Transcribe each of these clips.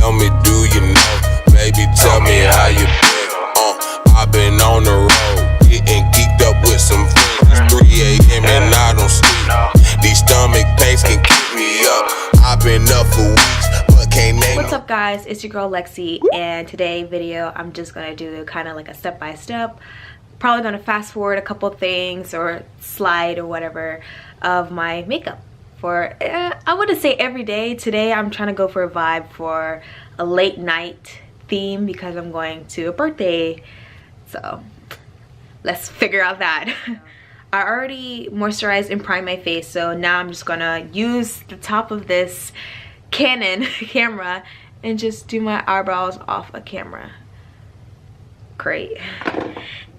tell me, do you know? Baby, tell me how you been. I've been on the road, getting geeked up with some friends. It's 3 a.m. and I don't sleep. These stomach pains can keep me up. I've been up for weeks, but can't name. What's up, guys? It's your girl Lexi, and today video I'm just gonna do kind of like a step-by-step. Probably gonna fast forward a couple things or slide or whatever of my makeup for I wouldn't say every day. Today I'm trying to go for a vibe for a late night theme because I'm going to a birthday, so let's figure out that. I already moisturized and primed my face, so now I'm just gonna use the top of this Canon camera and just do my eyebrows off a camera. Great.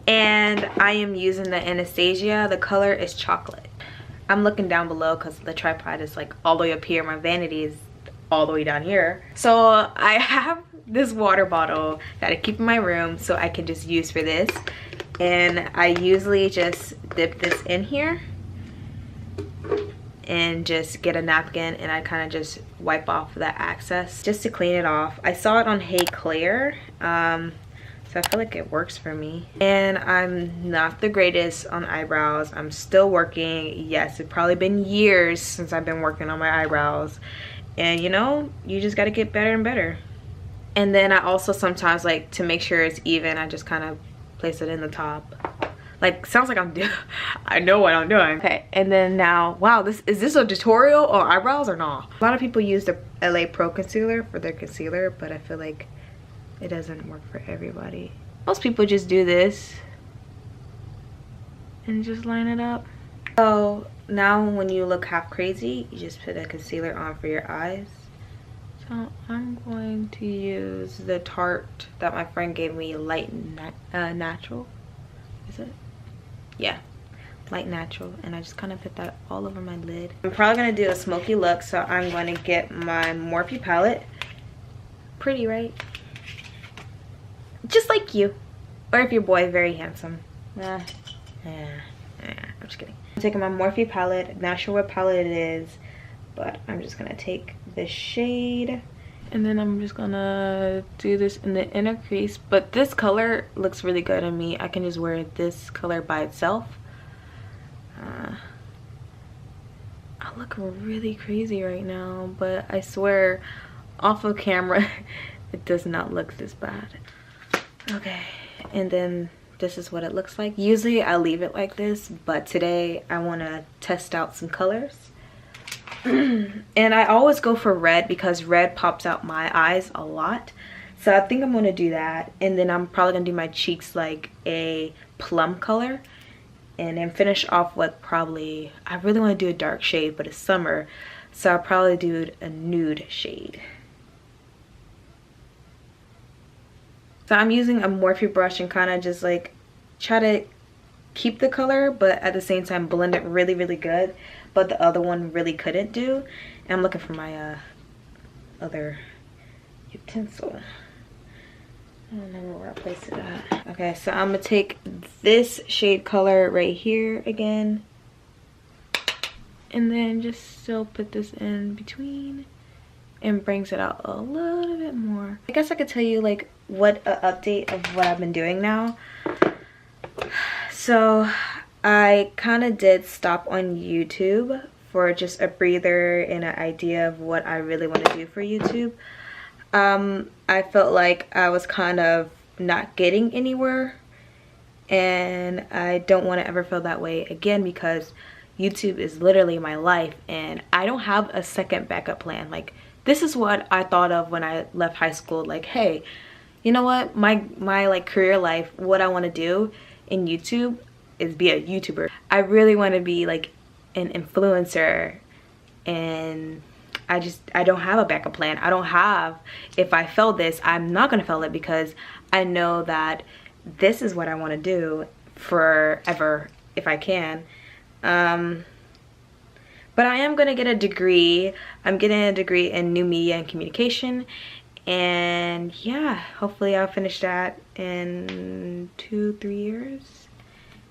And I am using the Anastasia. The color is chocolate. I'm looking down below because the tripod is like all the way up here. My vanity is all the way down here. So I have this water bottle that I keep in my room so I can just use for this. And I usually just dip this in here and just get a napkin, and I kind of just wipe off that excess just to clean it off. I saw it on Hey Claire, so I feel like it works for me. And I'm not the greatest on eyebrows. I'm still working. Yes, it's probably been years since I've been working on my eyebrows, and you know, you just got to get better and better. And then I also sometimes, like, to make sure it's even, I just kind of place it in the top. Like, sounds like I'm doing, I know what I'm doing. Okay, and then now, wow, is this a tutorial on eyebrows or not? A lot of people use the LA Pro concealer for their concealer, but I feel like it doesn't work for everybody. Most people just do this and just line it up. So now when you look half crazy, you just put a concealer on for your eyes. So I'm going to use the Tarte that my friend gave me, Light Natural. Is it? Yeah, Light Natural. And I just kind of put that all over my lid. I'm probably going to do a smoky look, so I'm going to get my Morphe palette. Pretty, right? Just like you. Or if your boy very handsome. I'm just kidding. I'm taking my Morphe palette. Not sure what palette it is, but I'm just gonna take this shade, and then I'm just gonna do this in the inner crease. But this color looks really good on me. I can just wear this color by itself. I look really crazy right now, but I swear off of camera it does not look this bad. Okay, and then this is what it looks like. Usually I leave it like this, but today I want to test out some colors. And I always go for red because red pops out my eyes a lot, so I think I'm going to do that. And then I'm probably going to do my cheeks like a plum color, and then finish off with probably, I really want to do a dark shade, but it's summer, so I'll probably do a nude shade. So I'm using a Morphe brush and kind of just like try to keep the color, but at the same time blend it really, really good. But the other one really couldn't do. And I'm looking for my other utensil. I don't know where I placed it at. Okay, so I'm gonna take this shade color right here again, and then just still put this in between and brings it out a little bit more. I guess I could tell you like what an update of what I've been doing now. So I kind of did stop on YouTube for just a breather and an idea of what I really want to do for YouTube. I felt like I was kind of not getting anywhere, and I don't want to ever feel that way again because YouTube is literally my life, and I don't have a second backup plan. Like, this is what I thought of when I left high school. Like, hey, you know what, my like career life, what I want to do in YouTube is be a YouTuber. I really want to be like an influencer, and I don't have a backup plan. I don't have, if I fail this, I'm not gonna fail it because I know that this is what I want to do forever if I can. But I am gonna get a degree. I'm getting a degree in new media and communication, and yeah, hopefully I'll finish that in 2-3 years.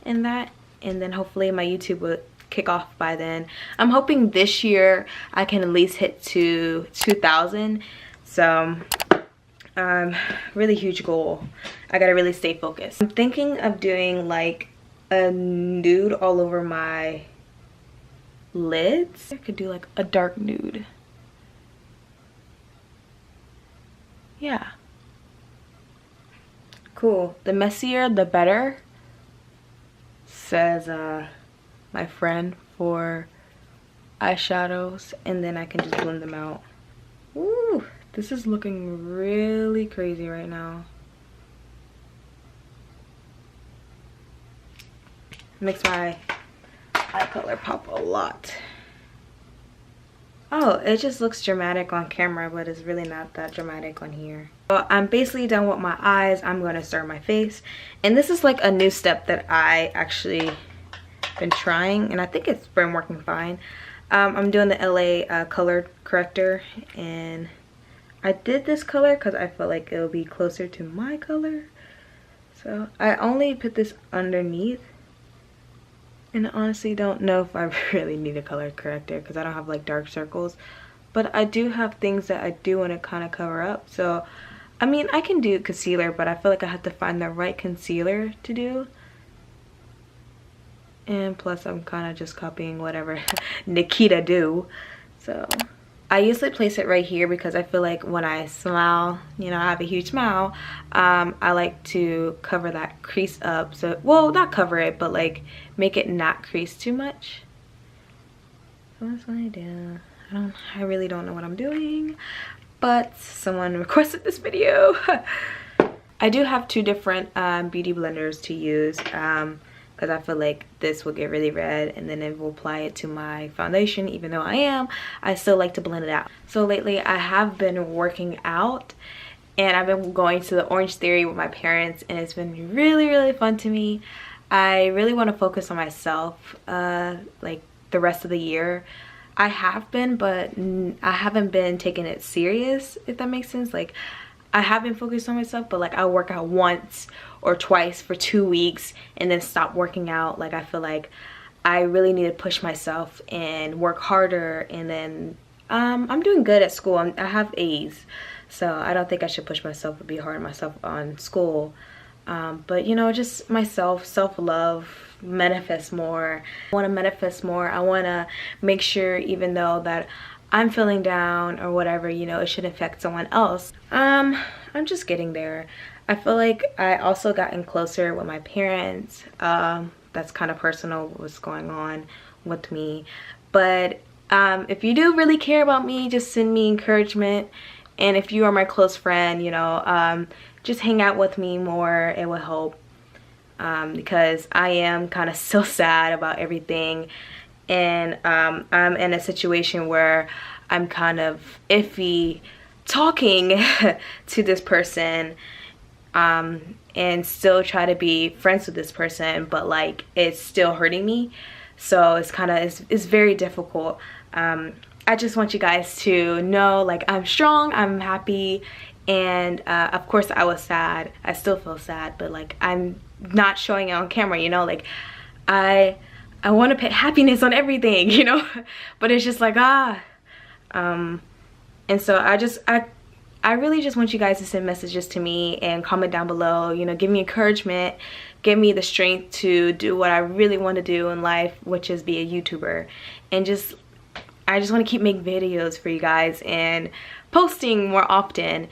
And then hopefully my YouTube will kick off by then. I'm hoping this year I can at least hit to 2,000. So Really huge goal. I gotta really stay focused. I'm thinking of doing like a nude all over my lids. I could do like a dark nude. Yeah. Cool. The messier, the better, says my friend for eyeshadows, and then I can just blend them out. Ooh, this is looking really crazy right now. Makes my eye color pop a lot. Oh, it just looks dramatic on camera, but it's really not that dramatic on here. So I'm basically done with my eyes. I'm going to start my face. And this is like a new step that I actually been trying, and I think it's been working fine. I'm doing the LA color corrector, and I did this color because I felt like it'll be closer to my color. So I only put this underneath. And I honestly don't know if I really need a color corrector because I don't have like dark circles. But I do have things that I do want to kind of cover up. So, I mean, I can do concealer, but I feel like I have to find the right concealer to do. And plus, I'm kind of just copying whatever Nikita do. So, I usually place it right here because I feel like when I smile, you know, I have a huge smile. I like to cover that crease up. So, well, not cover it, but like make it not crease too much. So that's what I do. I really don't know what I'm doing, but someone requested this video. I do have two different beauty blenders to use. Because I feel like this will get really red, and then it will apply it to my foundation. Even though I still like to blend it out. So lately I have been working out, and I've been going to the Orange Theory with my parents, and it's been really fun to me. I really want to focus on myself like the rest of the year. I have been, but I haven't been taking it serious, if that makes sense. Like, I have been focused on myself, but like I work out once or twice for 2 weeks and then stop working out. Like, I feel like I really need to push myself and work harder. And then I'm doing good at school. I have A's, so I don't think I should push myself or be hard on myself on school. But you know, just myself, self-love, manifest more. I want to manifest more. I want to make sure, even though that I'm feeling down or whatever, you know, it shouldn't affect someone else. I'm just getting there. I feel like I also gotten closer with my parents. That's kind of personal, what's going on with me. But if you do really care about me, just send me encouragement. And if you are my close friend, you know, just hang out with me more. It will help. Because I am kind of so sad about everything. And I'm in a situation where I'm kind of iffy talking to this person, and still try to be friends with this person, but like it's still hurting me. So it's kind of, it's very difficult. I just want you guys to know, like, I'm strong, I'm happy, and of course I was sad. I still feel sad, but like I'm not showing it on camera, you know. Like I want to put happiness on everything, you know, but it's just like, and so I really just want you guys to send messages to me and comment down below, you know, give me encouragement, give me the strength to do what I really want to do in life, which is be a YouTuber. And I just want to keep making videos for you guys and posting more often.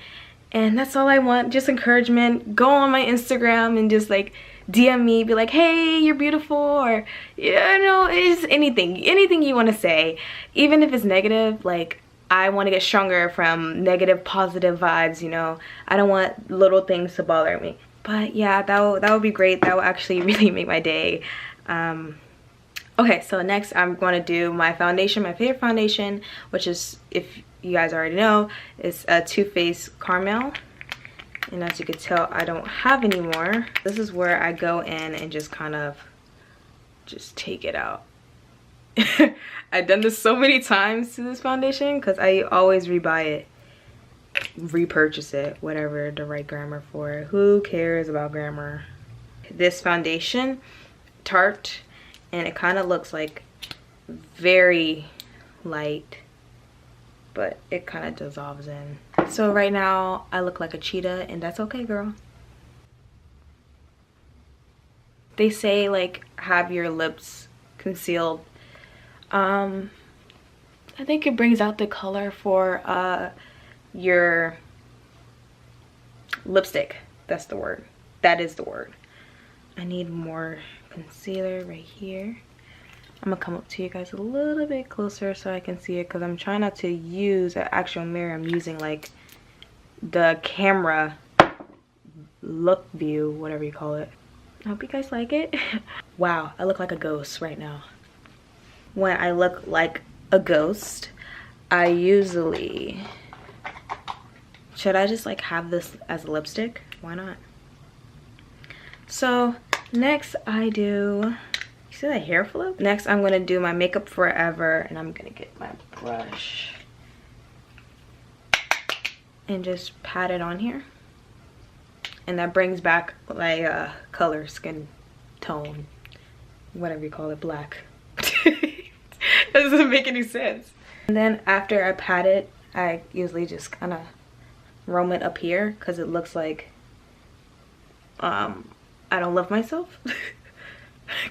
And that's all I want, just encouragement. Go on my Instagram and just like DM me, be like, hey, you're beautiful, or, you know, it's anything you want to say. Even if it's negative, like, I want to get stronger from negative, positive vibes, you know. I don't want little things to bother me. But yeah, that would be great. That would actually really make my day. Okay, so next I'm going to do my foundation, my favorite foundation, which is, if you guys already know, is a Too Faced Caramel. And as you can tell, I don't have any more. This is where I go in and just kind of just take it out. I've done this so many times to this foundation because I always rebuy it, repurchase it, whatever the right grammar for it. Who cares about grammar? This foundation, Tarte, and it kind of looks like very light, but it kind of dissolves in. So right now I look like a cheetah, and that's okay, girl. They say like have your lips concealed. I think it brings out the color for your lipstick. That's the word. That is the word. I need more concealer right here. I'm gonna come up to you guys a little bit closer so I can see it, because I'm trying not to use an actual mirror. I'm using like the camera look view, whatever you call it. I hope you guys like it. Wow, I look like a ghost right now. When I look like a ghost, I usually, should I just like have this as a lipstick? Why not? So next I do, you see that hair flip? Next I'm gonna do my Makeup Forever, and I'm gonna get my brush and just pat it on here. And that brings back like color, skin tone, whatever you call it, black. That doesn't make any sense. And then after I pat it, I usually just kind of roam it up here, because it looks like I don't love myself.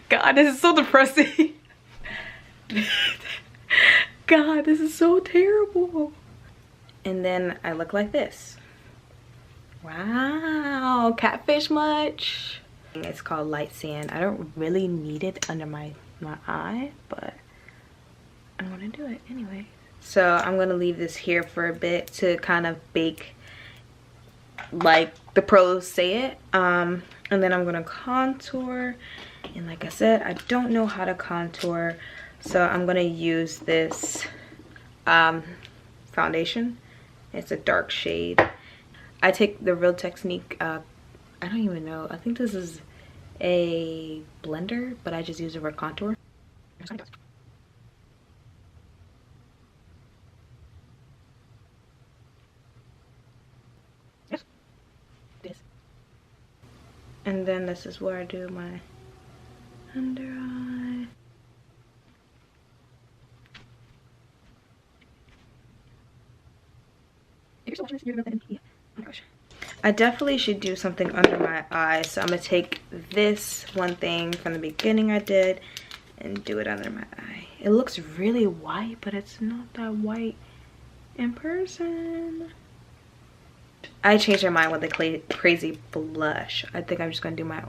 God, this is so depressing. God, this is so terrible. And then I look like this. Wow, catfish much? It's called light sand. I don't really need it under my eye, but I'm gonna do it anyway. So I'm gonna leave this here for a bit to kind of bake like the pros say it. And then I'm gonna contour. And like I said, I don't know how to contour, so I'm gonna use this foundation. It's a dark shade. I take the Real Technique, I don't even know, I think this is a blender, but I just use it for contour. Yes. This. And then this is where I do my under eye. If you're still watching this, you're gonna then, yeah. Oh my gosh. I definitely should do something under my eye, so I'm gonna take this one thing from the beginning I did and do it under my eye. It looks really white, but it's not that white in person. I changed my mind with the crazy blush. I think I'm just gonna do my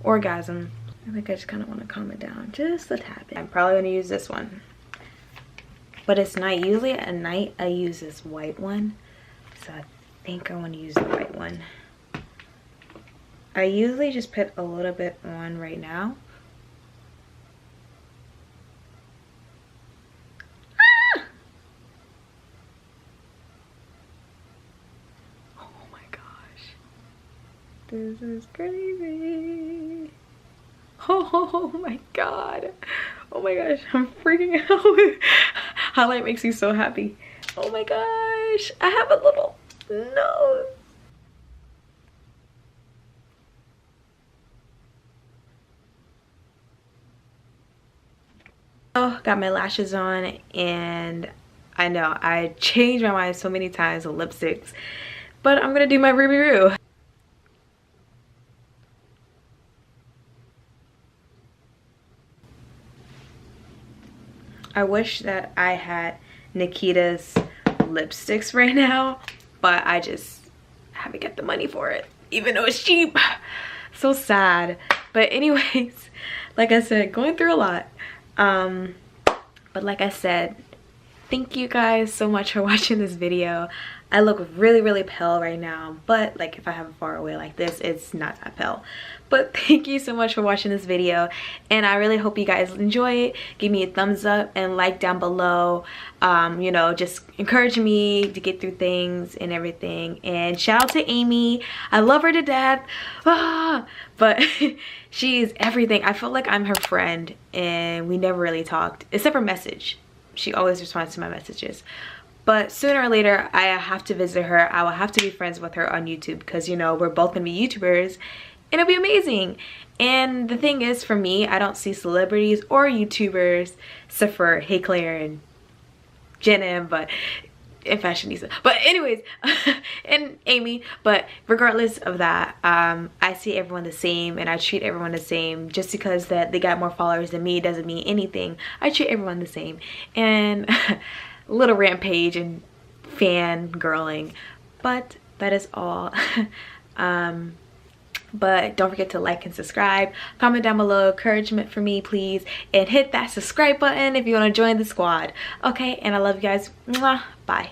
orgasm. I think I just kind of want to calm it down just a tad bit. I'm probably gonna use this one, but it's night. Usually at night I use this white one, so I think I want to use the white one. I usually just put a little bit on right now. Ah! Oh my gosh, this is crazy. Oh my god, oh my gosh, I'm freaking out. Highlight makes me so happy. Oh my gosh, I have a little nose. Oh, got my lashes on, and I know I changed my mind so many times with lipsticks, but I'm gonna do my Ruby Roo. I wish that I had Nikita's lipsticks right now, but I just haven't got the money for it, even though it's cheap. So sad. But anyways, like I said, going through a lot. But like I said, thank you guys so much for watching this video. I look really pale right now, but like if I have it far away like this, it's not that pale. But thank you so much for watching this video, and I really hope you guys enjoy it. Give me a thumbs up and like down below. You know, just encourage me to get through things and everything. And shout out to Amy. I love her to death. But she's everything. I feel like I'm her friend, and we never really talked except for message. She always responds to my messages. But sooner or later, I have to visit her. I will have to be friends with her on YouTube, because, you know, we're both gonna be YouTubers, and it'll be amazing. And the thing is, for me, I don't see celebrities or YouTubers, except for Hey Claire and Jenna, but and fashionista, but anyways, and Amy. But regardless of that, I see everyone the same, and I treat everyone the same. Just because that they got more followers than me doesn't mean anything. I treat everyone the same. And little rampage and fangirling, but that is all. But don't forget to like and subscribe, comment down below encouragement for me, please, and hit that subscribe button if you want to join the squad. Okay, and I love you guys. Mwah. Bye.